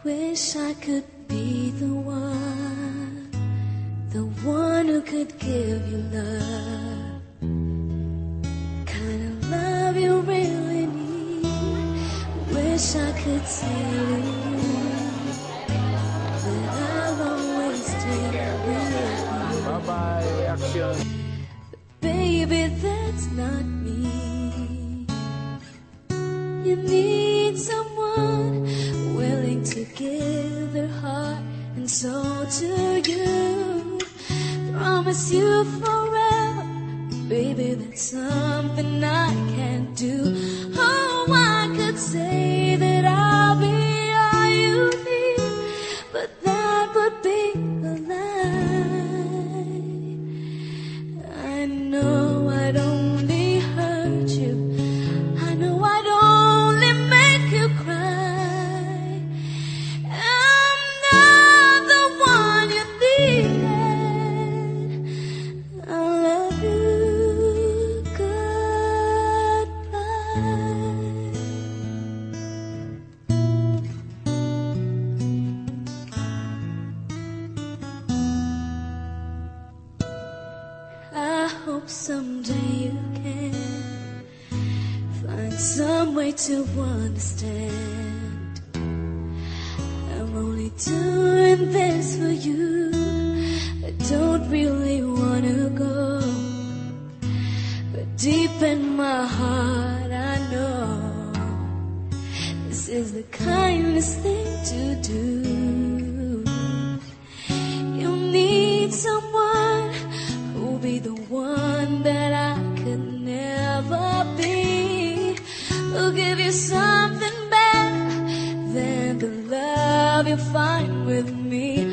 Wish I could be the one who could give you love, kind of love you really need. Wish I could say to you that I'll always take with you. Bye-bye, action. But baby, that's not me. You need someone willing to give their heart and soul to you. Promise you forever, baby, that's something I can't do. Oh, I could say that I'll be all you need, but that would be a lie. I know I'd only hurt you. I know I'd only make you cry. I'm not the one you needed. I love you. Goodbye. I hope someday you can find some way to understand. I'm only doing this for you. I don't really wanna go, but deep in my heart I know this is the kindest thing to do. You need someone who'll be the one that I could never be, who'll give you something better than the love you find with me.